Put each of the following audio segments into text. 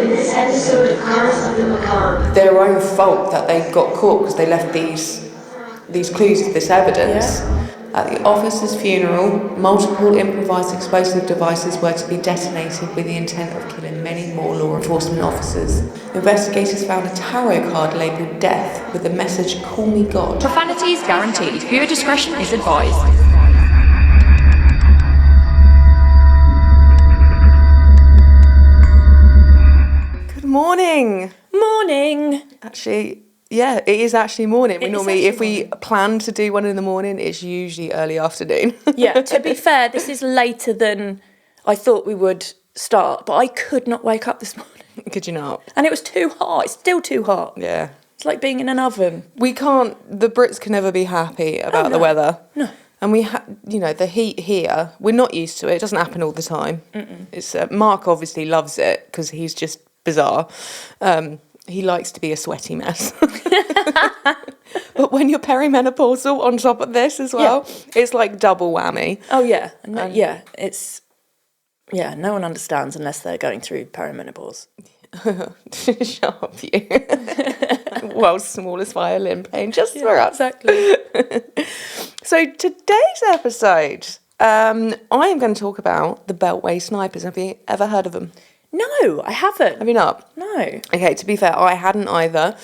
in this episode of Currents of the Macabre. Their own fault that they got caught because they left these clues to this evidence. Yeah. At the officer's funeral, multiple improvised explosive devices were to be detonated with the intent of killing many more law enforcement officers. Investigators found a tarot card labelled Death with the message, "Call me God." Profanity is guaranteed. Viewer discretion is advised. Good morning. Morning. Actually, yeah, it is actually morning. It is Normally, if actually we plan to do one in the morning, it's usually early afternoon. Yeah, to be fair, this is later than I thought we would start, but I could not wake up this morning. Could you not? And it was too hot. It's still too hot. Yeah. It's like being in an oven. The Brits can never be happy about the weather. No. And the heat here, we're not used to it. It doesn't happen all the time. It's Mark obviously loves it because he's just bizarre. He likes to be a sweaty mess. But when you're perimenopausal on top of this as well, it's like double whammy. Oh, yeah. No one understands unless they're going through perimenopause. Shut up, you. World's smallest violin playing just for us. Exactly. So today's episode, I am going to talk about the Beltway Snipers. Have you ever heard of them? No, I haven't. Have you not? No. Okay, to be fair, I hadn't either.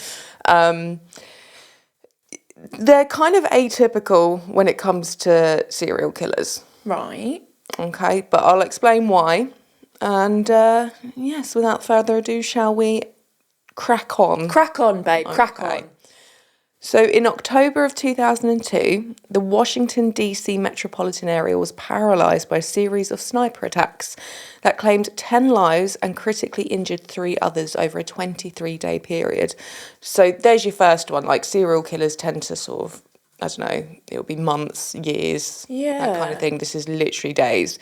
They're kind of atypical when it comes to serial killers. Right. Okay, but I'll explain why. And yes, without further ado, shall we crack on? Crack on, babe. Crack on. So in October of 2002, the Washington, D.C. metropolitan area was paralysed by a series of sniper attacks that claimed 10 lives and critically injured 3 others over a 23-day period. So there's your first one. Like, serial killers tend to sort of, I don't know, it'll be months, years, that kind of thing. This is literally days.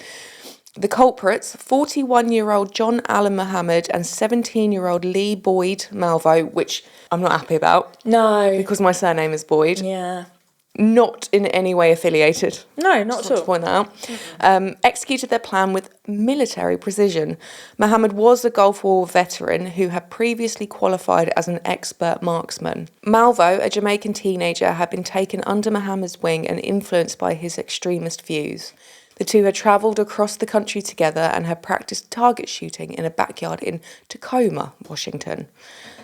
The culprits, 41-year-old John Allen Muhammad and 17-year-old Lee Boyd Malvo, which I'm not happy about. No. Because my surname is Boyd. Yeah. Not in any way affiliated. No, not at all. To point that out. Executed their plan with military precision. Muhammad was a Gulf War veteran who had previously qualified as an expert marksman. Malvo, a Jamaican teenager, had been taken under Muhammad's wing and influenced by his extremist views. The two had travelled across the country together and had practiced target shooting in a backyard in Tacoma, Washington.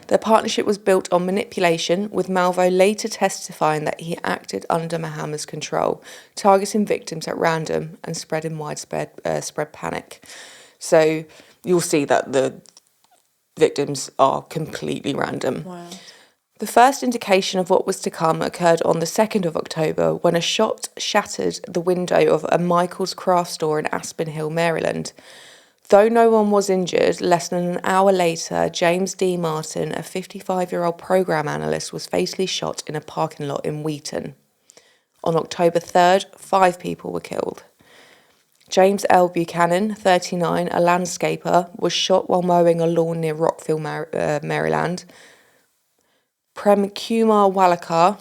Their partnership was built on manipulation, with Malvo later testifying that he acted under Muhammad's control, targeting victims at random and spreading widespread spread panic. So you'll see that the victims are completely random. Wow. The first indication of what was to come occurred on the 2nd of October when a shot shattered the window of a Michael's craft store in Aspen Hill, Maryland. Though no one was injured, less than an hour later, James D. Martin, a 55-year-old program analyst, was fatally shot in a parking lot in Wheaton. On October 3rd, 5 people were killed. James L. Buchanan, 39, a landscaper, was shot while mowing a lawn near Rockville, Maryland. Prem Kumar Walakar,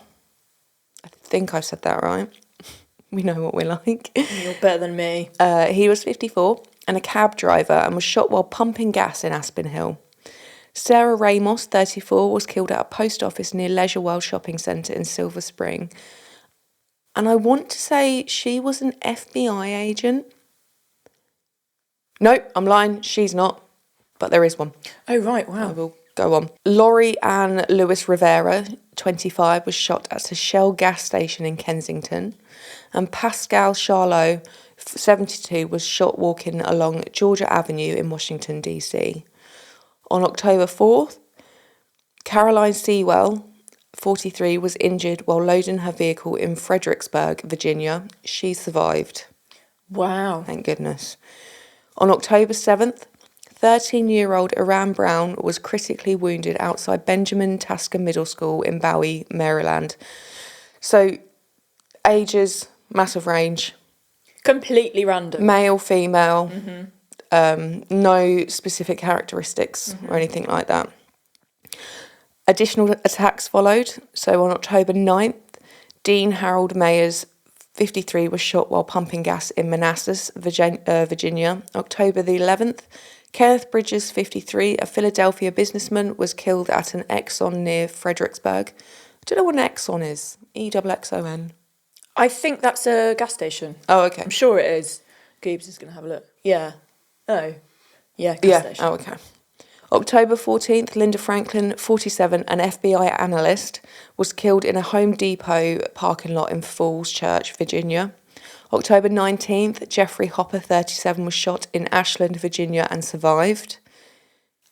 I think I've said that right. We know what we're like. You're better than me. He was 54 and a cab driver and was shot while pumping gas in Aspen Hill. Sarah Ramos, 34, was killed at a post office near Leisure World Shopping Centre in Silver Spring. And I want to say she was an FBI agent. Nope, I'm lying. She's not. But there is one. Oh, right. Wow. I will go on. Laurie Ann Lewis Rivera, 25, was shot at a Shell gas station in Kensington. And Pascal Charlot, 72, was shot walking along Georgia Avenue in Washington, D.C. On October 4th, Caroline Sewell, 43, was injured while loading her vehicle in Fredericksburg, Virginia. She survived. Wow. Thank goodness. On October 7th, 13-year-old Iran Brown was critically wounded outside Benjamin Tasker Middle School in Bowie, Maryland. So, ages, massive range. Completely random. Male, female, no specific characteristics or anything like that. Additional attacks followed. So on October 9th, Dean Harold Mayers, 53, was shot while pumping gas in Manassas, Virginia. October the 11th, Kenneth Bridges, 53, a Philadelphia businessman, was killed at an Exxon near Fredericksburg. I don't know what an Exxon is. EXXON. I think that's a gas station. Oh, okay. I'm sure it is. Goobs is going to have a look. Yeah. Oh. Yeah, gas station. Oh, okay. October 14th, Linda Franklin, 47, an FBI analyst, was killed in a Home Depot parking lot in Falls Church, Virginia. October 19th, Jeffrey Hopper, 37, was shot in Ashland, Virginia and survived.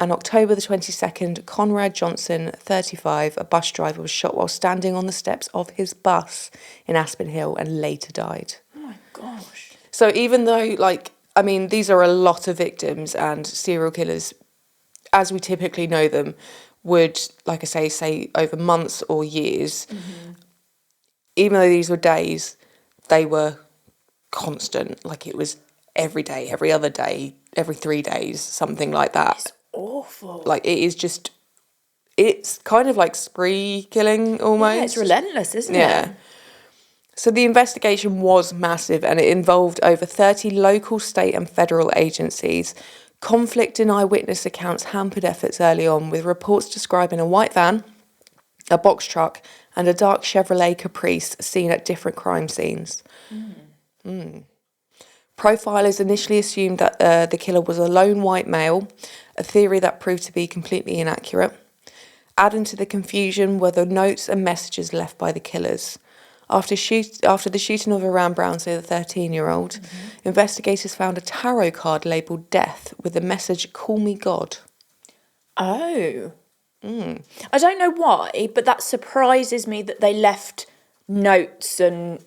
And October the 22nd, Conrad Johnson, 35, a bus driver, was shot while standing on the steps of his bus in Aspen Hill and later died. Oh my gosh. So even though, these are a lot of victims, and serial killers, as we typically know them, would, like I say over months or years, even though these were days, they were constant. Like, it was every day, every other day, every 3 days, something like that. It's awful. Like, it's kind of like spree killing almost. Yeah, it's relentless, isn't Yeah. it? So the investigation was massive, and it involved over 30 local, state and federal agencies. Conflict in eyewitness accounts hampered efforts early on, with reports describing a white van, a box truck and a dark Chevrolet Caprice seen at different crime scenes. Profilers initially assumed that the killer was a lone white male, a theory that proved to be completely inaccurate. Adding to the confusion were the notes and messages left by the killers. After the shooting of Iran Brown, so the 13-year-old, investigators found a tarot card labelled Death with the message, "Call me God." Oh. I don't know why, but that surprises me that they left notes and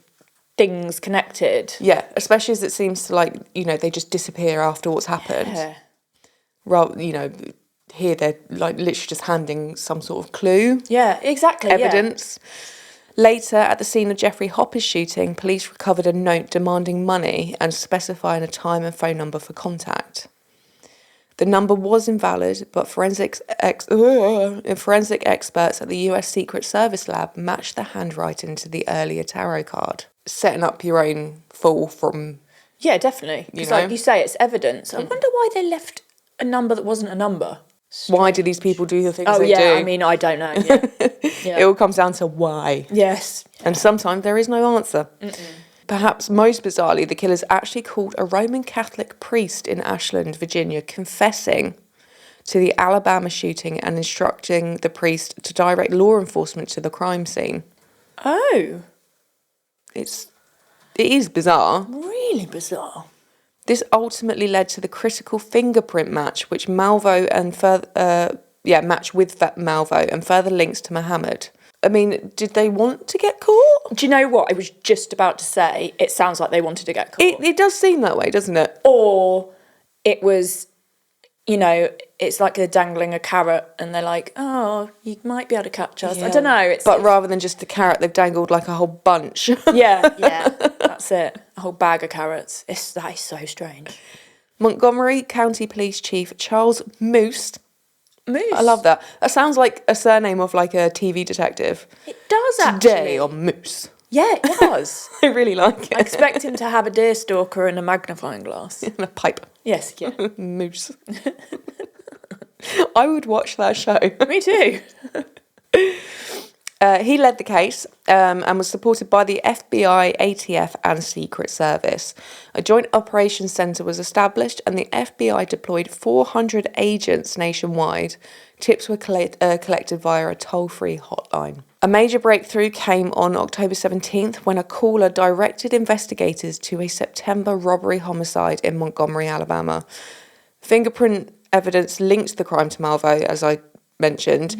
things connected. Yeah, especially as it seems to, they just disappear after what's happened. Yeah. Rather, here they're literally just handing some sort of clue. Yeah, exactly. Evidence. Yeah. Later, at the scene of Jeffrey Hopper's shooting, police recovered a note demanding money and specifying a time and phone number for contact. The number was invalid, but forensic experts at the US Secret Service lab matched the handwriting to the earlier tarot card. Setting up your own fall from... Yeah, definitely. Because like you say, it's evidence. I wonder why they left a number that wasn't a number. Why do these people do the things they do? I mean, I don't know. Yeah. It all comes down to why. Yes. And sometimes there is no answer. Perhaps most bizarrely, the killers actually called a Roman Catholic priest in Ashland, Virginia, confessing to the Alabama shooting and instructing the priest to direct law enforcement to the crime scene. Oh. It is bizarre. Really bizarre. This ultimately led to the critical fingerprint match, which Malvo and match with Malvo and further links to Muhammad. I mean, did they want to get caught? Do you know what? I was just about to say, it sounds like they wanted to get caught. It does seem that way, doesn't it? Or it was, it's like they're dangling a carrot and they're like, oh, you might be able to catch us. Yeah. I don't know. But rather than just a carrot, they've dangled like a whole bunch. Yeah, that's it. A whole bag of carrots. That is so strange. Montgomery County Police Chief Charles Moose. Moose. I love that. That sounds like a surname of like a TV detective. It does actually. Today on Moose. Yeah, it does. I really like it. I expect him to have a deer stalker and a magnifying glass. And a pipe. Yes, yeah. Moose. I would watch that show. Me too. He led the case and was supported by the FBI, ATF and Secret Service. A joint operations centre was established and the FBI deployed 400 agents nationwide. Tips were collected via a toll-free hotline. A major breakthrough came on October 17th when a caller directed investigators to a September robbery homicide in Montgomery, Alabama. Fingerprint evidence linked the crime to Malvo, as I mentioned.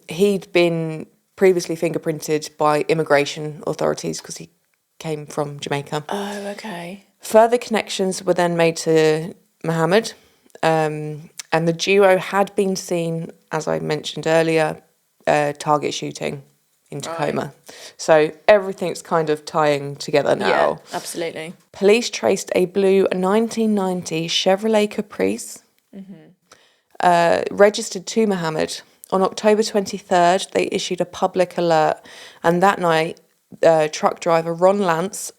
He'd been previously fingerprinted by immigration authorities because he came from Jamaica. Oh, okay. Further connections were then made to Muhammad, and the duo had been seen, as I mentioned earlier, target shooting in Tacoma. Right. So everything's kind of tying together now. Yeah, absolutely. Police traced a blue 1990 Chevrolet Caprice, registered to Muhammad. On October 23rd, they issued a public alert, and that night, truck driver Ron Lance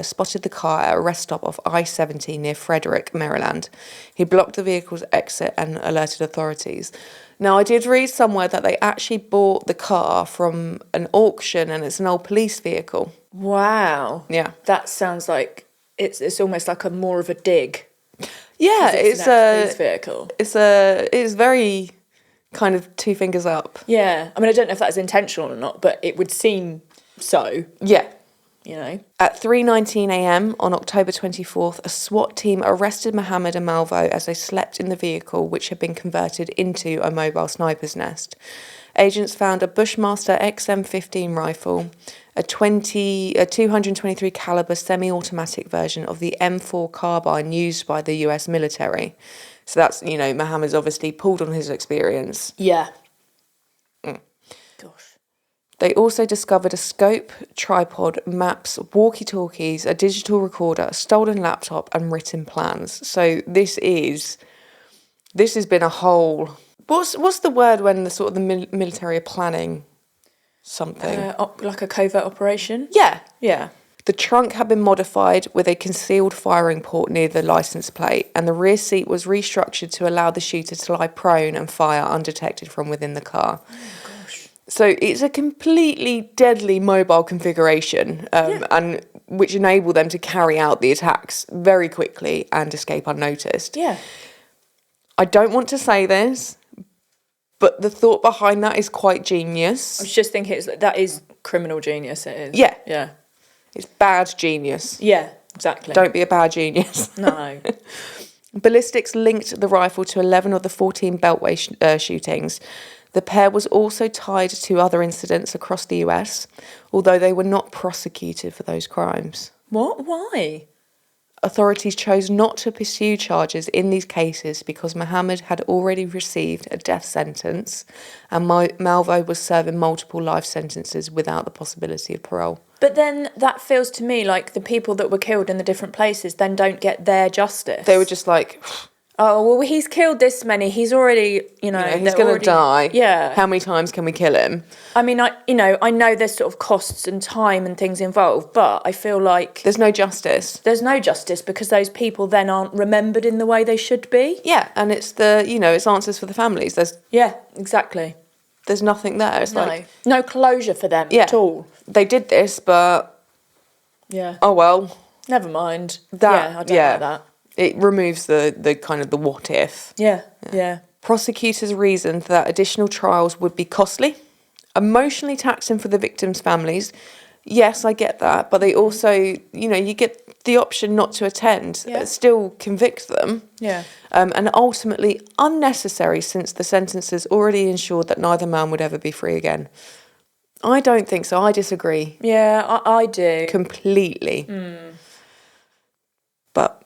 spotted the car at a rest stop off I-70 near Frederick, Maryland. He blocked the vehicle's exit and alerted authorities. Now, I did read somewhere that they actually bought the car from an auction and it's an old police vehicle. Wow. Yeah. That sounds like it's almost like a more of a dig. Yeah, It's an ex-police vehicle. It's very kind of two fingers up. Yeah. I mean, I don't know if that's intentional or not, but it would seem so. Yeah. You know. At 3:19 a.m. on October 24th, a SWAT team arrested Mohammed and Malvo as they slept in the vehicle, which had been converted into a mobile sniper's nest. Agents found a Bushmaster XM15 rifle, a 223 caliber semi-automatic version of the M4 carbine used by the US military. So that's, Mohammed's obviously pulled on his experience. Yeah. Gosh. They also discovered a scope, tripod, maps, walkie-talkies, a digital recorder, a stolen laptop, and written plans. So this has been a whole. What's the word when the sort of the military are planning something? Like a covert operation? Yeah. Yeah. The trunk had been modified with a concealed firing port near the license plate, and the rear seat was restructured to allow the shooter to lie prone and fire undetected from within the car. Oh, gosh. So it's a completely deadly mobile configuration, and which enabled them to carry out the attacks very quickly and escape unnoticed. Yeah. I don't want to say this, but the thought behind that is quite genius. I was just thinking that is criminal genius, it is. Yeah. Yeah. It's bad genius. Yeah, exactly. Don't be a bad genius. No. Ballistics linked the rifle to 11 of the 14 Beltway shootings. The pair was also tied to other incidents across the US, although they were not prosecuted for those crimes. What? Why? Authorities chose not to pursue charges in these cases because Mohammed had already received a death sentence and Malvo was serving multiple life sentences without the possibility of parole. But then that feels to me like the people that were killed in the different places then don't get their justice. They were just like, oh, well, he's killed this many. He's already, he's going to die. Yeah. How many times can we kill him? I mean, I know there's sort of costs and time and things involved, but I feel like There's no justice. there's no justice because those people then aren't remembered in the way they should be. Yeah, and it's it's answers for the families. Yeah, exactly. There's nothing there. It's No closure for them at all. They did this, but Yeah. oh well. Never mind. I don't like that. It removes the kind of the what if. Yeah. Prosecutors reasoned that additional trials would be costly, emotionally taxing for the victims' families. Yes, I get that, but they also, you get the option not to attend, still convict them. Yeah. And ultimately unnecessary since the sentences already ensured that neither man would ever be free again. I don't think so. I disagree. Yeah, I do. Completely. But,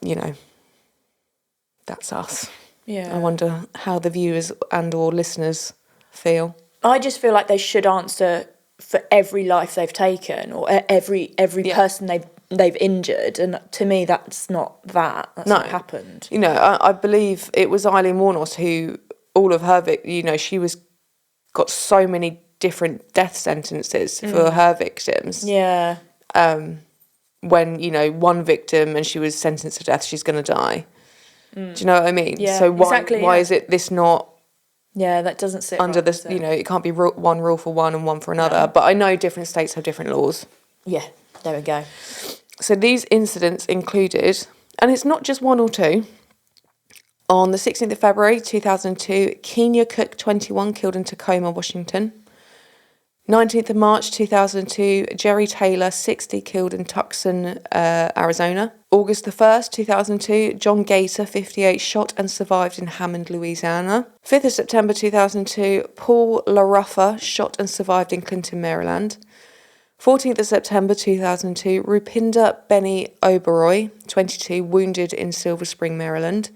that's us. Yeah. I wonder how the viewers and or listeners feel. I just feel like they should answer for every life they've taken or every person they've injured, and to me that's not that. That's not happened. I believe it was Eileen Warnos who all of her she got so many different death sentences for her victims. Yeah. When one victim and she was sentenced to death, she's going to die. Do you know what I mean? Yeah, so why is it this not? Yeah, that doesn't sit under right, this. It can't be one rule for one and one for another. No. But I know different states have different laws. Yeah, there we go. So these incidents included, and it's not just one or two. On the 16th of February 2002, Kenya Cook, 21, killed in Tacoma, Washington. 19th of March 2002, Jerry Taylor, 60, killed in Tucson, Arizona. August the 1st, 2002, John Gator, 58, shot and survived in Hammond, Louisiana. 5th of September 2002, Paul LaRuffa, shot and survived in Clinton, Maryland. 14th of September 2002, Rupinder Benny Oberoi, 22, wounded in Silver Spring, Maryland.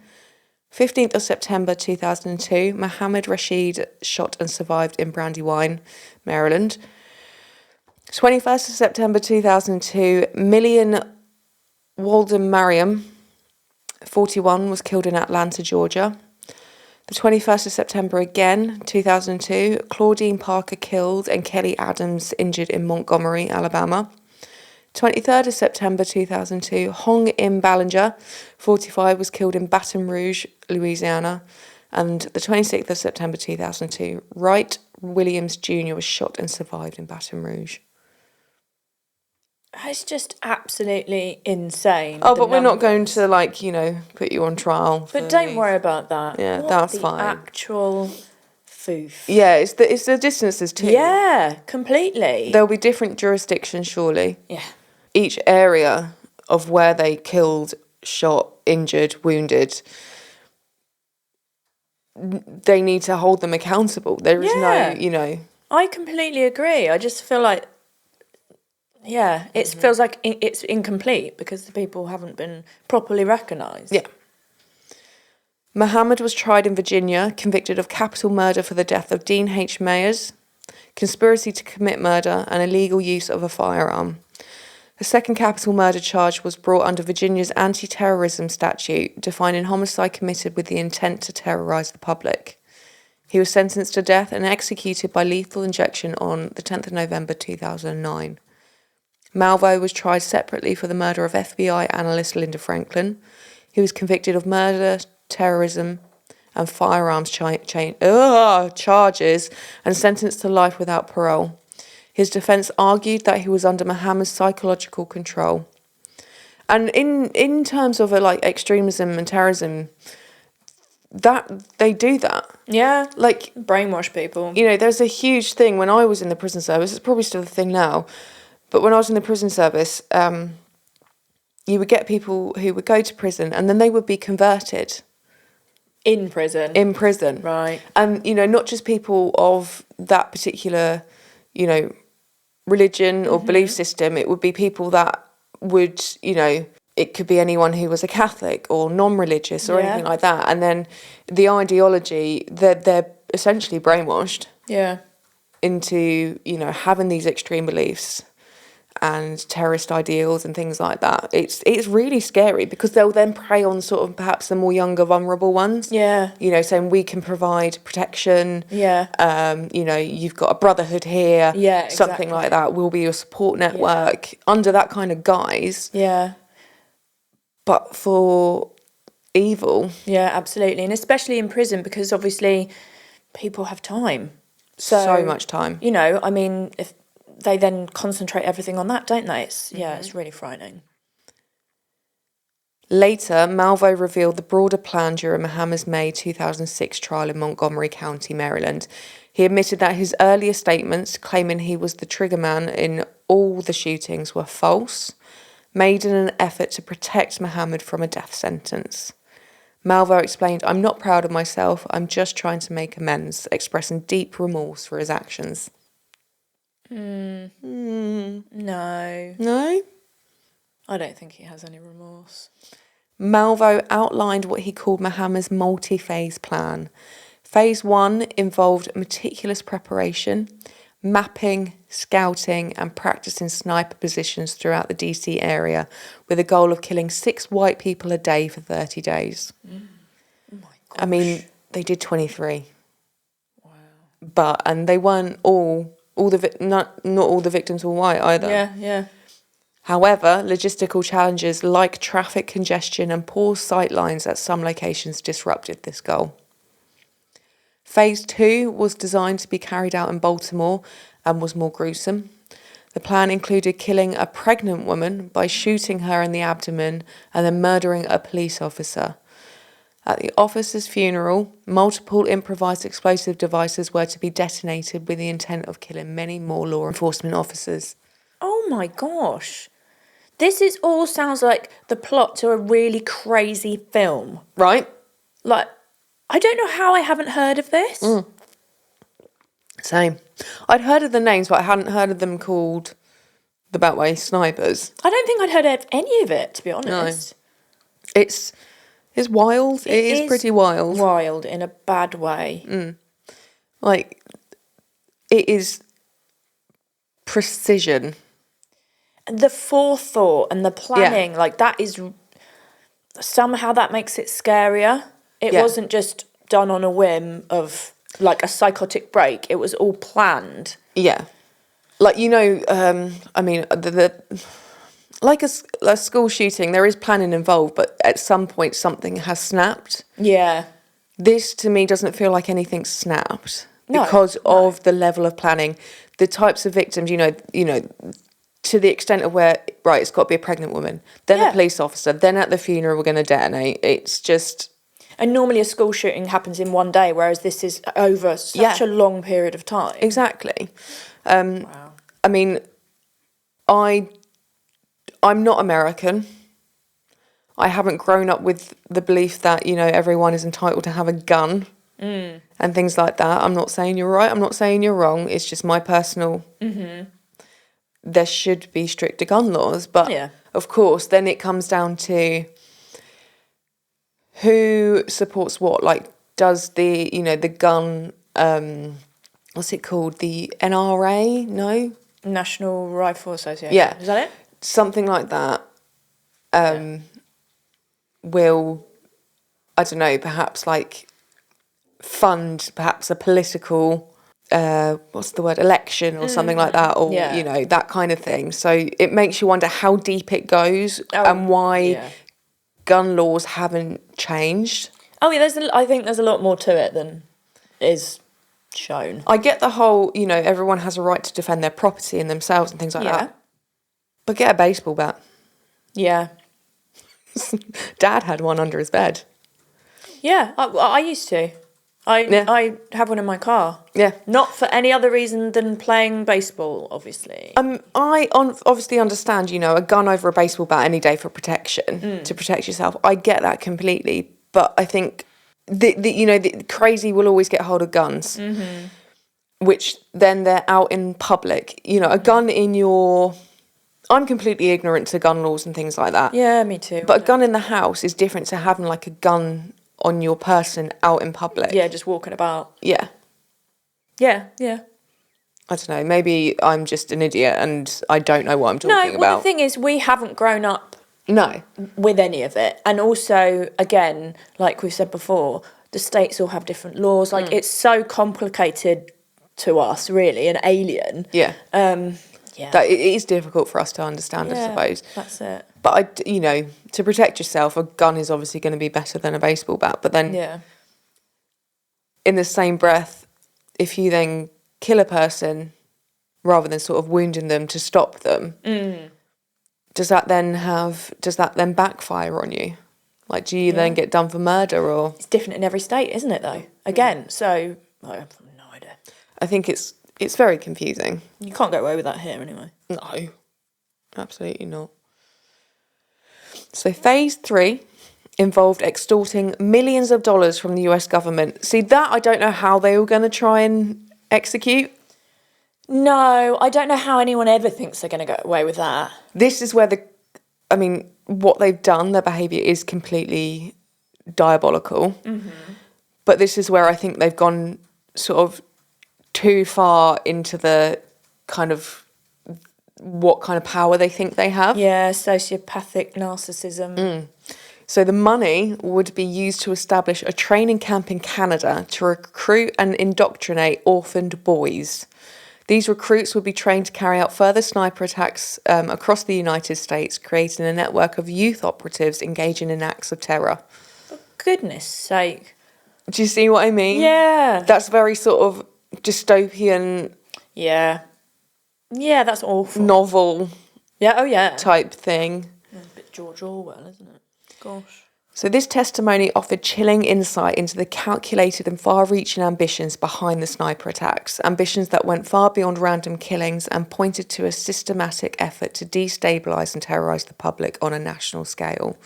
15th of September 2002, Mohammed Rashid, shot and survived in Brandywine, Maryland. 21st of September 2002, Million Walden Mariam, 41, was killed in Atlanta, Georgia. The 21st of September again, 2002, Claudine Parker killed and Kelly Adams injured in Montgomery, Alabama. 23rd of September 2002, Hong Im Ballinger, 45, was killed in Baton Rouge, Louisiana. And the 26th of September 2002, Wright Williams Jr. was shot and survived in Baton Rouge. It's just absolutely insane. Oh, the but we're not going numbers. to, like, you know, put you on trial. But don't worry about that. Yeah, What that's the fine. Actual foof. Yeah, it's the distances too. Yeah, completely. There'll be different jurisdictions, surely. Yeah. Each area of where they killed, shot, injured, wounded, they need to hold them accountable. There is Yeah. no, you know... I completely agree. I just feel like, yeah, it feels like it's incomplete because the people haven't been properly recognised. Yeah. Mohammed was tried in Virginia, convicted of capital murder for the death of Dean H. Mayers, conspiracy to commit murder, and illegal use of a firearm. The second capital murder charge was brought under Virginia's anti-terrorism statute, defining homicide committed with the intent to terrorise the public. He was sentenced to death and executed by lethal injection on the 10th of November 2009. Malvo was tried separately for the murder of FBI analyst Linda Franklin. He was convicted of murder, terrorism and firearms charges and sentenced to life without parole. His defence argued that he was under Mohammed's psychological control. And in terms of extremism and terrorism, that they do that. Yeah. Like, brainwash people. you know, there's a huge thing when I was in the prison service, it's probably still the thing now, but when I was in the prison service, you would get people who would go to prison and then they would be converted. In prison. In prison. Right. And, you know, not just people of that particular, you know, religion or belief system, it would be people that would, you know, it could be anyone who was a Catholic or non-religious or anything like that. And then the ideology, they're essentially brainwashed into, you know, having these extreme beliefs and terrorist ideals and things like that. It's really scary because they'll then prey on sort of perhaps the more younger, vulnerable ones. Yeah. You know, saying we can provide protection. Yeah. You know, you've got a brotherhood here. Yeah, Something like exactly. that. We'll be your support network under that kind of guise. Yeah. But for evil. Yeah, absolutely. And especially in prison because obviously people have time. So much time. You know, I mean, if they then concentrate everything on that, don't they? It's really frightening. Later, Malvo revealed the broader plan during Mohammed's May 2006 trial in Montgomery County, Maryland. He admitted that his earlier statements, claiming he was the triggerman in all the shootings, were false, made in an effort to protect Mohammed from a death sentence. Malvo explained, "I'm not proud of myself, I'm just trying to make amends," expressing deep remorse for his actions. No. No? I don't think he has any remorse. Malvo outlined what he called Mohammed's multi-phase plan. Phase 1 involved meticulous preparation, mapping, scouting and practicing sniper positions throughout the DC area with a goal of killing 6 white people a day for 30 days. Oh my gosh. I mean, they did 23. Wow. And they weren't not all the victims were white either. Yeah. However, logistical challenges like traffic congestion and poor sight lines at some locations disrupted this goal. Phase 2 was designed to be carried out in Baltimore and was more gruesome. The plan included killing a pregnant woman by shooting her in the abdomen and then murdering a police officer. At the officer's funeral, multiple improvised explosive devices were to be detonated with the intent of killing many more law enforcement officers. Oh my gosh. This all sounds like the plot to a really crazy film. Right? Like, I don't know how I haven't heard of this. Same. I'd heard of the names, but I hadn't heard of them called the Beltway Snipers. I don't think I'd heard of any of it, to be honest. It's wild. It is pretty wild. Wild in a bad way. Like, it is precision. And the forethought and the planning, like that is somehow that makes it scarier. It wasn't just done on a whim of like a psychotic break. It was all planned. Yeah. Like, you know, I mean, like a school shooting, there is planning involved, but at some point something has snapped. Yeah. This, to me, doesn't feel like anything's snapped No, because of the level of planning, the types of victims, you know, to the extent of where, right, it's got to be a pregnant woman, then a police officer, then at the funeral we're going to detonate. It's just... And normally a school shooting happens in one day, whereas this is over such a long period of time. Exactly. Wow. I mean, I'm not American. I haven't grown up with the belief that, you know, everyone is entitled to have a gun and things like that. I'm not saying you're right. I'm not saying you're wrong. It's just my personal... There should be stricter gun laws. But, of course, then it comes down to who supports what. Like, does the, you know, the gun... what's it called? The NRA? No? National Rifle Association. Yeah. Is that it? Something like that. Will, I don't know, perhaps like fund perhaps a political, what's the word, election or something like that, or, you know, that kind of thing. So it makes you wonder how deep it goes and why gun laws haven't changed. Oh, yeah, I think there's a lot more to it than is shown. I get the whole, you know, everyone has a right to defend their property and themselves and things like that. But get a baseball bat. Yeah. Dad had one under his bed. Yeah, I used to. I have one in my car. Yeah. Not for any other reason than playing baseball, obviously. I obviously understand, you know, a gun over a baseball bat any day for protection, to protect yourself. I get that completely. But I think, the crazy will always get hold of guns, which then they're out in public. You know, a gun in your... I'm completely ignorant to gun laws and things like that. Yeah, me too. But a gun in the house is different to having like a gun on your person out in public. Yeah, just walking about. Yeah. Yeah. I don't know, maybe I'm just an idiot and I don't know what I'm talking about. The thing is, we haven't grown up No. with any of it. And also, again, like we said before, the states all have different laws. Like, it's so complicated to us, really, and alien. Yeah. Yeah. That it is difficult for us to understand, I suppose. That's it. But, to protect yourself, a gun is obviously going to be better than a baseball bat. But then, in the same breath, if you then kill a person rather than sort of wounding them to stop them, does that then backfire on you? Like, do you then get done for murder or...? It's different in every state, isn't it, though? Again, so I have no idea. I think it's very confusing. You can't get away with that here, anyway. No, absolutely not. So phase 3 involved extorting millions of dollars from the US government. See, that I don't know how they were going to try and execute. No, I don't know how anyone ever thinks they're going to get away with that. This is where what they've done, their behaviour is completely diabolical. But this is where I think they've gone sort of too far into the kind of what kind of power they think they have. Yeah, sociopathic narcissism. So the money would be used to establish a training camp in Canada to recruit and indoctrinate orphaned boys. These recruits would be trained to carry out further sniper attacks across the United States, creating a network of youth operatives engaging in acts of terror. For goodness sake. Do you see what I mean? Yeah. That's very sort of dystopian... Yeah. Yeah, that's awful. Novel... Yeah, oh yeah. ...type thing. A bit George Orwell, isn't it? Gosh. So this testimony offered chilling insight into the calculated and far-reaching ambitions behind the sniper attacks, ambitions that went far beyond random killings and pointed to a systematic effort to destabilise and terrorise the public on a national scale.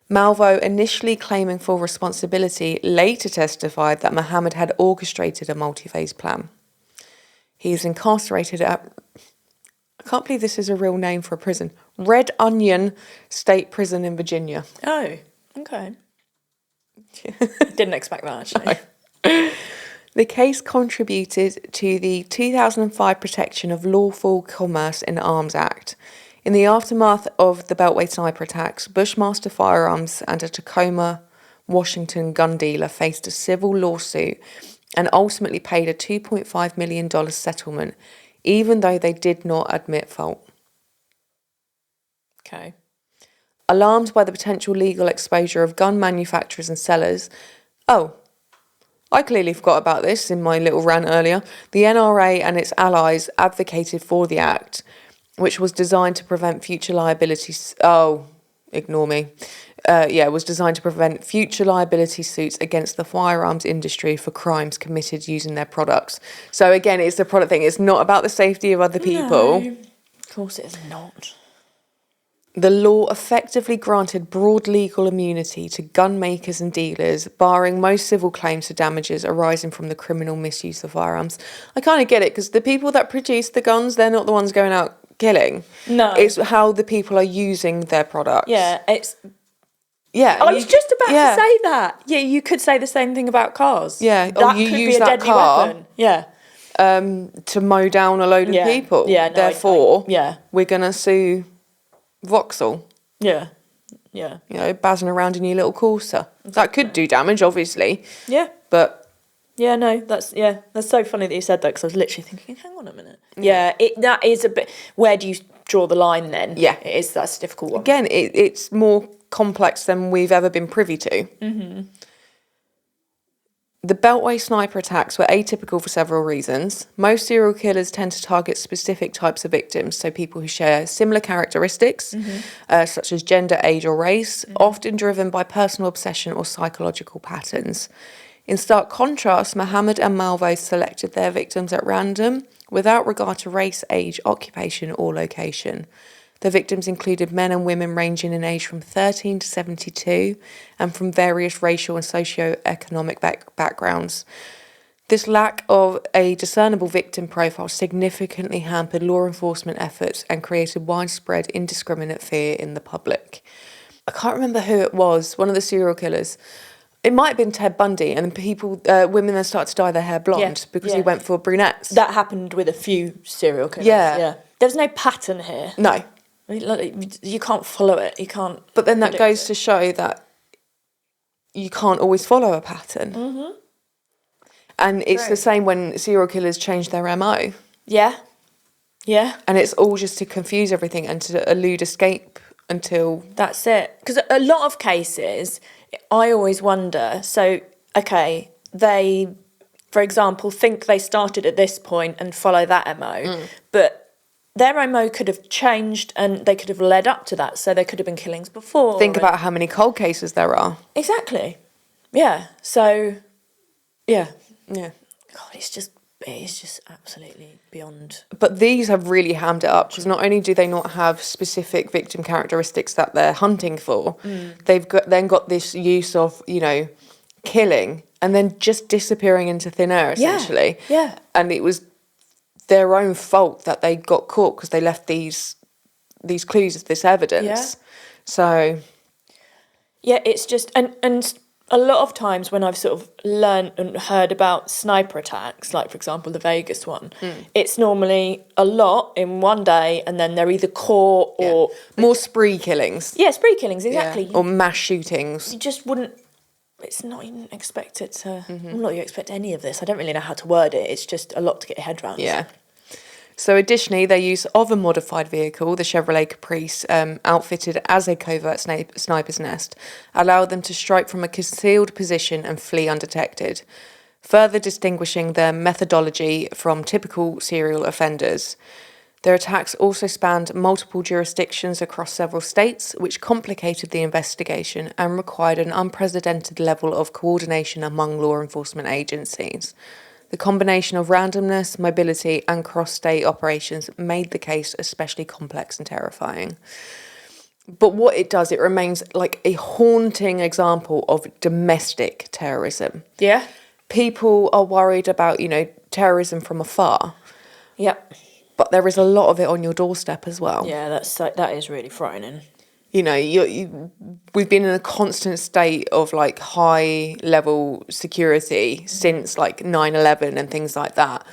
Malvo, initially claiming full responsibility, later testified that Mohammed had orchestrated a multi-phase plan. He is incarcerated at... I can't believe this is a real name for a prison. Red Onion State Prison in Virginia. Oh, okay. Didn't expect that, actually. No. The case contributed to the 2005 Protection of Lawful Commerce in Arms Act. In the aftermath of the Beltway Sniper attacks, Bushmaster Firearms and a Tacoma, Washington gun dealer faced a civil lawsuit and ultimately paid a $2.5 million settlement, even though they did not admit fault. Okay. Alarmed by the potential legal exposure of gun manufacturers and sellers. Oh, I clearly forgot about this in my little rant earlier. The NRA and its allies advocated for the act, which was designed to prevent future liabilities. Oh, ignore me. Was designed to prevent future liability suits against the firearms industry for crimes committed using their products. So again, it's the product thing. It's not about the safety of other people. No, of course it is not. The law effectively granted broad legal immunity to gun makers and dealers, barring most civil claims for damages arising from the criminal misuse of firearms. I kind of get it, because the people that produce the guns, they're not the ones going out killing. No. It's how the people are using their products. Yeah, it's... Yeah. I was just about to say that. Yeah, you could say the same thing about cars. Yeah. That you could use be a that deadly car, weapon. Yeah. to mow down a load of people. Yeah, no, Therefore, yeah. we're going to sue Vauxhall. Yeah. Yeah. You know, bazzing around in your little Corsa. Exactly. That could do damage, obviously. Yeah. But... Yeah, no, that's so funny that you said that, because I was literally thinking, hang on a minute. Yeah, that is a bit... Where do you draw the line then? Yeah. That's a difficult one. Again, it's more complex than we've ever been privy to. Mm-hmm. The Beltway sniper attacks were atypical for several reasons. Most serial killers tend to target specific types of victims, so people who share similar characteristics, such as gender, age or race, often driven by personal obsession or psychological patterns. In stark contrast, Mohammed and Malvo selected their victims at random, without regard to race, age, occupation or location. The victims included men and women ranging in age from 13 to 72 and from various racial and socio-economic backgrounds. This lack of a discernible victim profile significantly hampered law enforcement efforts and created widespread indiscriminate fear in the public. I can't remember who it was, one of the serial killers. It might have been Ted Bundy, and women then started to dye their hair blonde because he went for brunettes. That happened with a few serial killers. Yeah. There's no pattern here. No. You can't follow it. You can't. But then that goes to show that you can't always follow a pattern. Mm-hmm. And it's the same when serial killers change their MO. Yeah. Yeah. And it's all just to confuse everything and to elude escape until... That's it. Because a lot of cases, I always wonder, so, okay, they, for example, think they started at this point and follow that MO, but their MO could have changed and they could have led up to that, so there could have been killings before. Think about how many cold cases there are. Exactly. Yeah. So, yeah. Yeah. God, it's just absolutely beyond. But these have really hammed it up, because not only do they not have specific victim characteristics that they're hunting for, they've got this use of, killing and then just disappearing into thin air, essentially. Yeah. And it was their own fault that they got caught because they left these clues, this evidence. Yeah. So... Yeah, it's just... And a lot of times when I've sort of learned and heard about sniper attacks, like, for example, the Vegas one, it's normally a lot in one day and then they're either caught or... More spree killings. Yeah, spree killings, exactly. Yeah. Or mass shootings. You just wouldn't... It's not even expected to... I'm not you expect any of this. I don't really know how to word it. It's just a lot to get your head around. Yeah. So additionally, their use of a modified vehicle, the Chevrolet Caprice, outfitted as a covert sniper's nest, allowed them to strike from a concealed position and flee undetected, further distinguishing their methodology from typical serial offenders. Their attacks also spanned multiple jurisdictions across several states, which complicated the investigation and required an unprecedented level of coordination among law enforcement agencies. The combination of randomness, mobility, and cross-state operations made the case especially complex and terrifying. But what it does, it remains like a haunting example of domestic terrorism. Yeah. People are worried about, terrorism from afar. Yep. But there is a lot of it on your doorstep as well. Yeah, that is really frightening. We've been in a constant state of like high level security since like 9/11 and things like that.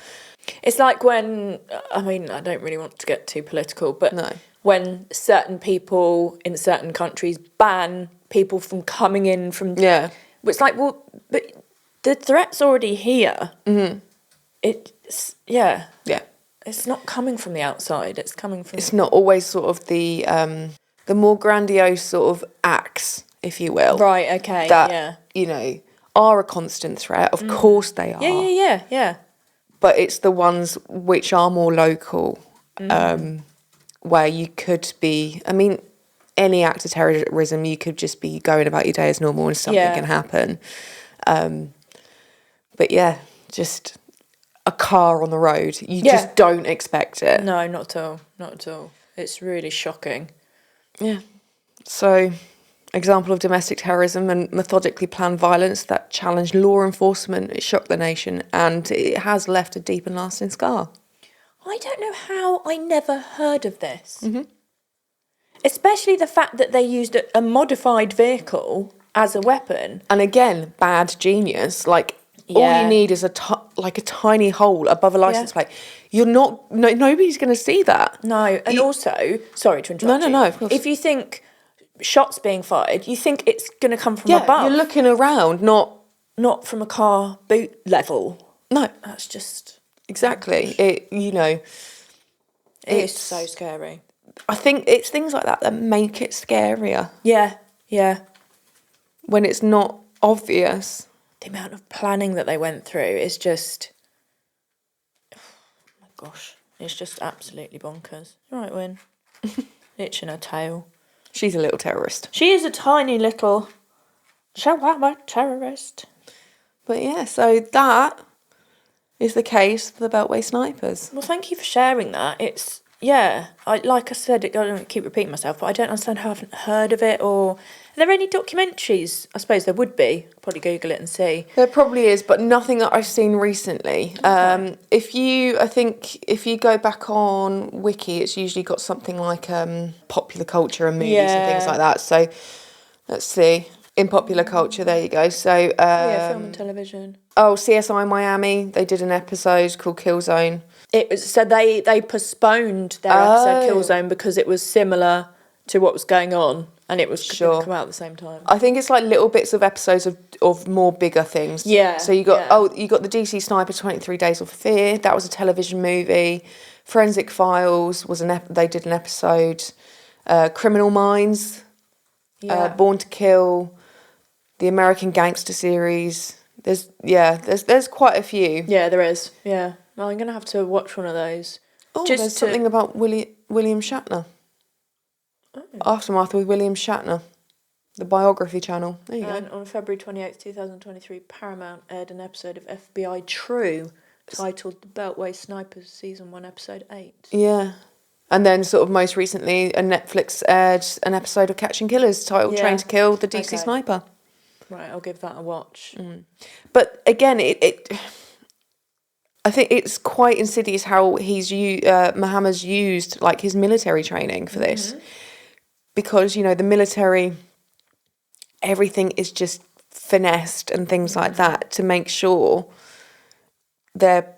It's like when, I don't really want to get too political, but No. when certain people in certain countries ban people from coming in from... Yeah. It's like, well, but the threat's already here. Mm-hmm. It's, yeah. Yeah. It's not coming from the outside, it's coming from... It's not always sort of the the more grandiose sort of acts, if you will. Right, okay, that, yeah. Are a constant threat. Of course they are. Yeah. But it's the ones which are more local, where you could be, any act of terrorism, you could just be going about your day as normal and something can happen. But yeah, just a car on the road, you just don't expect it. No, not at all. It's really shocking. Yeah. So, example of domestic terrorism and methodically planned violence that challenged law enforcement. It shocked the nation, and it has left a deep and lasting scar. I don't know how I never heard of this. Mm-hmm. Especially the fact that they used a modified vehicle as a weapon. And again, bad genius. All you need is a tiny hole above a license plate. Nobody's going to see that. No, and also, sorry to interrupt you. No, of course. If you think shots being fired, you think it's going to come from above. You're looking around, not from a car boot level. No. That's just... Exactly. It's so scary. I think it's things like that make it scarier. Yeah. When it's not obvious. The amount of planning that they went through is just... Oh my gosh. It's just absolutely bonkers. You're right, Wyn. Itching her tail. She's a little terrorist. She is a tiny little chihuahua terrorist. But yeah, so that is the case for the Beltway Snipers. Well, thank you for sharing that. It's... Yeah, like I said, I don't keep repeating myself, but I don't understand how I haven't heard of it. Or are there any documentaries? I suppose there would be. I'll probably Google it and see. There probably is, but nothing that I've seen recently. Okay. If you go back on Wiki, it's usually got something like popular culture and movies and things like that. So let's see. In popular culture, there you go. So film and television. Oh, CSI Miami. They did an episode called Killzone. It was so they postponed their episode Killzone because it was similar to what was going on, and it was going to come out at the same time. I think it's like little bits of episodes of more bigger things. Yeah. So you got the DC Sniper 23 Days of Fear. That was a television movie. Forensic Files was they did an episode. Criminal Minds. Born to Kill. The American Gangster series. There's quite a few. Yeah, there is. Yeah. Well, I'm going to have to watch one of those. Oh, there's something about William Shatner. Oh. Aftermath with William Shatner. The biography channel. There you go. And on February 28th, 2023, Paramount aired an episode of FBI True titled The Beltway Snipers Season 1, Episode 8. Yeah. And then sort of most recently, Netflix aired an episode of Catching Killers titled Train to Kill, the DC Sniper. Right, I'll give that a watch. But again, I think it's quite insidious how Mohammed's used like his military training for this, because the military, everything is just finessed and things like that to make sure they're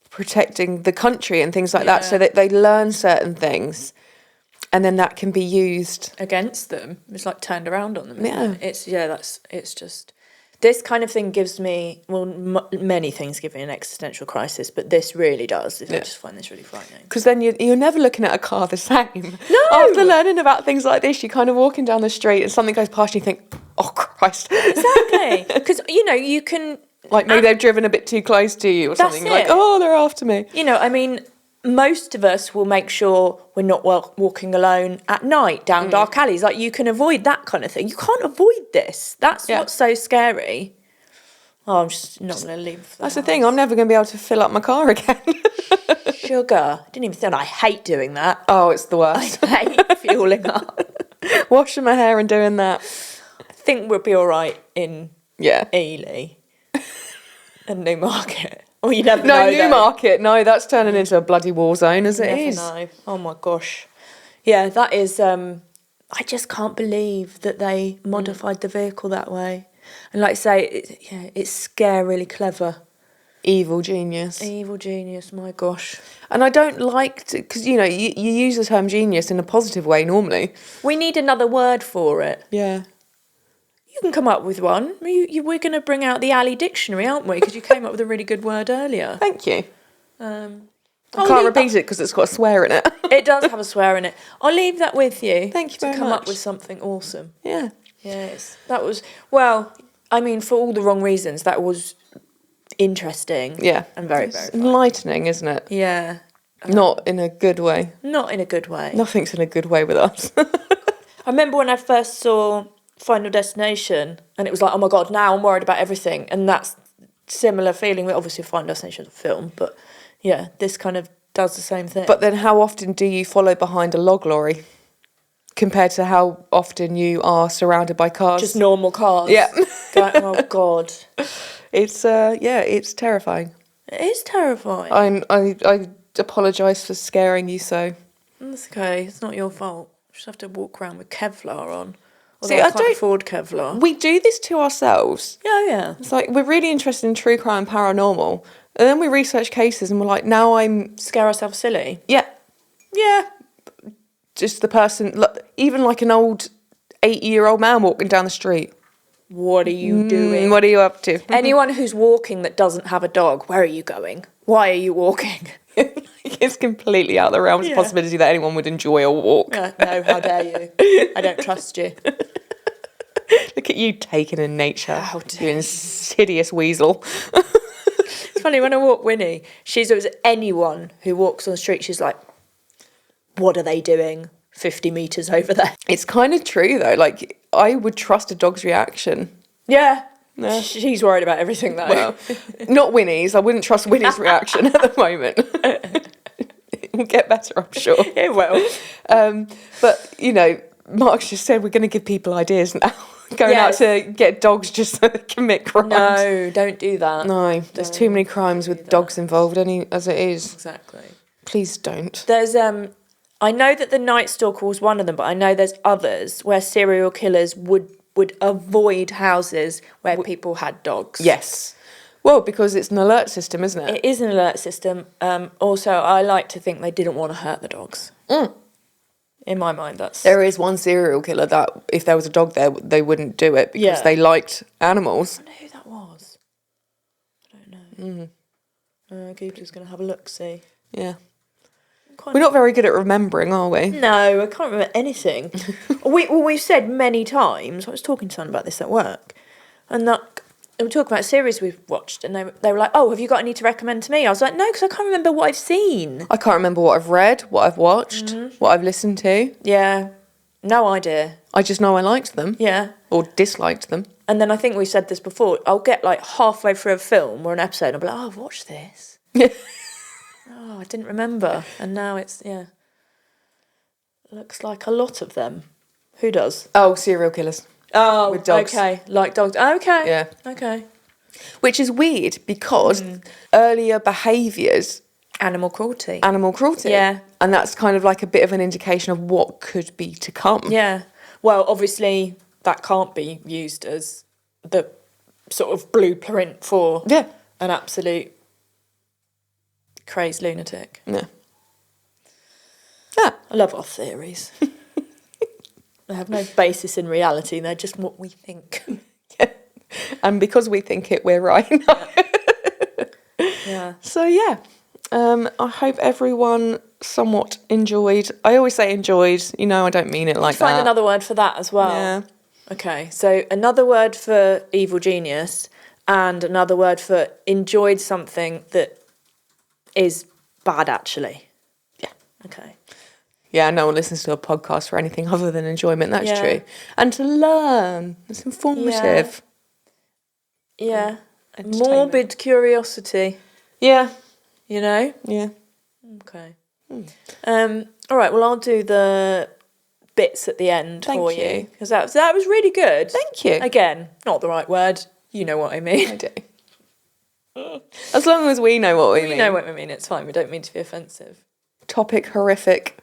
protecting the country and things like that, so that they learn certain things, and then that can be used against them. It's like turned around on them. Isn't it? It's just. This kind of thing gives me, many things give me an existential crisis, but this really does. I just find this really frightening. Because then you're never looking at a car the same. No! After learning about things like this, you're kind of walking down the street and something goes past you and you think, oh, Christ. Exactly. Because, you can... Like maybe they've driven a bit too close to you or something. Like, oh, they're after me. Most of us will make sure we're not walking alone at night down dark alleys. Like, you can avoid that kind of thing. You can't avoid this. That's what's so scary. Oh, I'm just not going to leave. That's the thing. I'm never going to be able to fill up my car again. Sugar. I didn't even think. I hate doing that. Oh, it's the worst. I hate fueling up. Washing my hair and doing that. I think we'll be all right in Ely and Newmarket. Oh, you never know. No, Newmarket. No, that's turning into a bloody war zone as it is. Know. Oh my gosh. Yeah, that is. I just can't believe that they modified the vehicle that way. And like I say, it's scarily clever. Evil genius. Evil genius. My gosh. And I don't like to, because you use the term genius in a positive way normally. We need another word for it. Yeah. You can come up with one. We're going to bring out the alley dictionary, aren't we? Because you came up with a really good word earlier. Thank you. I can't repeat it because it's got a swear in it. It does have a swear in it. I'll leave that with you. Thank you very to come up much. with something awesome. Yeah. Yes, that was for all the wrong reasons. That was interesting. Yeah. and very It's fun. enlightening, isn't it? Yeah, Not in a good way. not in a good way. Nothing's in a good way with us. I remember when I first saw Final Destination, and it was like, oh my god, now I'm worried about everything, and that's similar feeling. Obviously, Final Destination is a film, but yeah, this kind of does the same thing. But then how often do you follow behind a log lorry compared to how often you are surrounded by cars? just normal cars. Yeah. Going, oh god, It's it's terrifying. it is terrifying. I apologise for scaring you so. That's okay. It's not your fault. You just have to walk around with Kevlar on. See, Although I I can't don't- afford Kevlar. We do this to ourselves. Yeah. It's like we're really interested in true crime and paranormal. And then we research cases and we're like, now I'm Scare ourselves silly. yeah, Yeah. just the person even like an old 80-year-old man walking down the street. What are you doing? What are you up to? Anyone who's walking that doesn't have a dog, where are you going? Why are you walking? It's completely out of the realms of Yeah. possibility that anyone would enjoy a walk. No, how dare you? I don't trust you. Look at you taking in nature. How You dare you. insidious weasel. It's funny, when I walk Winnie, she's always anyone who walks on the street, she's like, what are they doing 50 metres over there? It's kind of true though. Like I would trust a dog's reaction. Yeah. Yeah. She's worried about everything though. Well, not Winnie's. I wouldn't trust Winnie's reaction at the moment. It will get better, I'm sure. It will. But, you know, Mark's just said we're going to give people ideas now. Going out to get dogs just so they commit crimes. No, don't do that. No, there's too many crimes with dogs involved as it is. Exactly. Please don't. There's I know that the Night Stalker was one of them, but I know there's others where serial killers would avoid houses where people had dogs. Yes. Well, because it's an alert system, isn't it? It is an alert system. Also, I like to think they didn't want to hurt the dogs. In my mind, that's... There is one serial killer that if there was a dog there, they wouldn't do it because they liked animals. I don't know who that was. I don't know. Google's going to have a look, see. Yeah. We're not very good at remembering, are we? No, I can't remember anything. We've said many times, I was talking to someone about this at work, and that we were talking about a series we've watched, and they were like, oh, have you got any to recommend to me? I was like, no, because I can't remember what I've seen. I can't remember what I've read, what I've watched, what I've listened to. Yeah, no idea. I just know I liked them. Yeah. Or disliked them. And then I think we said this before, I'll get like halfway through a film or an episode, and I'll be like, oh, I've watched this. Oh, I didn't remember. And now it's, looks like a lot of them. Who does? Oh, serial killers. Oh, with dogs. Okay, like dogs. Okay. Yeah. Okay. Which is weird because earlier behaviours... Animal cruelty. Animal cruelty. Yeah. And that's kind of like a bit of an indication of what could be to come. Yeah. Well, obviously, that can't be used as the sort of blueprint for an absolute crazed lunatic. Yeah. Yeah. I love our theories. They have no basis in reality. They're just what we think. And because we think it, we're right. Yeah. So, yeah. I hope everyone somewhat enjoyed. I always say enjoyed. You know, I don't mean it like that. Find another word for that as well. Yeah. Okay, so another word for evil genius and another word for enjoyed something that is bad, actually. Yeah. Okay. Yeah, no one listens to a podcast for anything other than enjoyment. That's Yeah. true. And to learn. It's informative. Yeah. Entertainment. Morbid curiosity, Yeah. you know? Yeah. Okay. All right, well, I'll do the bits at the end Thank for you. you. Because that was really good. Thank you. Again, not the right word. You know what I mean. I do. As long as we know what we mean. You know what I mean. It's fine. We don't mean to be offensive. Topic horrific.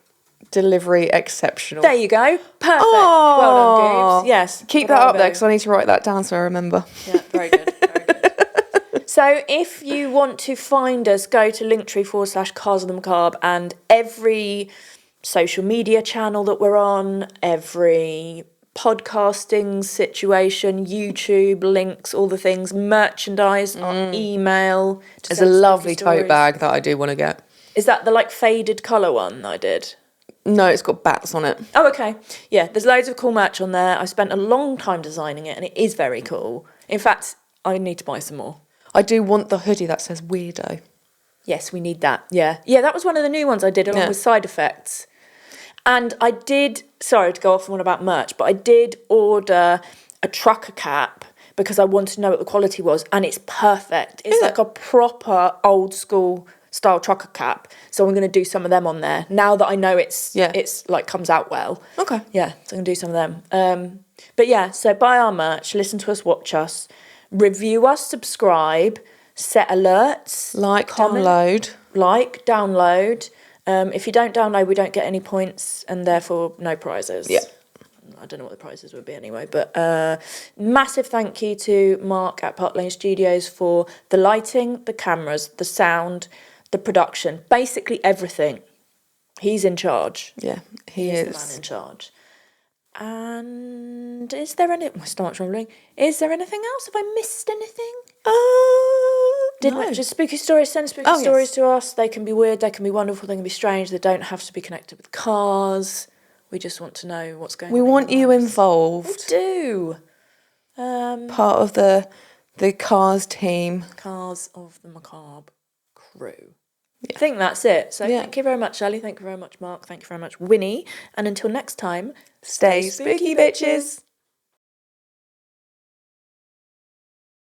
Delivery exceptional. There you go. Perfect. Oh. Well done, Goobs. Yes. Keep that up there bravo. because I need to write that down so I remember. Yeah, very good. Very good. So if you want to find us, go to linktree/Cars of the Macabre, and every social media channel that we're on, every podcasting situation, YouTube, links, all the things, merchandise, our email. to There's a send lovely spooky tote bag that I do want to get. Is that the like faded colour one that I did? No, it's got bats on it. Oh, okay. Yeah, there's loads of cool merch on there. I spent a long time designing it and it is very cool. In fact, I need to buy some more. I do want the hoodie that says weirdo. Yes, we need that. Yeah. Yeah, that was one of the new ones I did along with side effects. And I did, sorry to go off on one about merch, but I did order a trucker cap because I wanted to know what the quality was, and it's perfect. It's like a proper old school style trucker cap. So I'm going to do some of them on there now that I know it's like comes out well. Okay. Yeah, so I'm going to do some of them. But yeah, so buy our merch, listen to us, watch us, review us, subscribe, set alerts, Download. download. If you don't download, we don't get any points and therefore no prizes. Yeah. I don't know what the prizes would be anyway, but massive thank you to Mark at Park Lane Studios for the lighting, the cameras, the sound, the production, basically everything. He's in charge. Yeah, he is the man in charge. And is there any... My stomach's rumbling. Is there anything else? Have I missed anything? No. Just spooky stories. Send spooky stories to us. They can be weird, they can be wonderful, they can be strange. They don't have to be connected with cars. We just want to know what's going on. We want you involved. We do. Part of the Cars team. Cars of the Macabre crew. Yeah. I think that's it. So thank you very much, Ali. Thank you very much, Mark. Thank you very much, Winnie. And until next time, Stay spooky, bitches.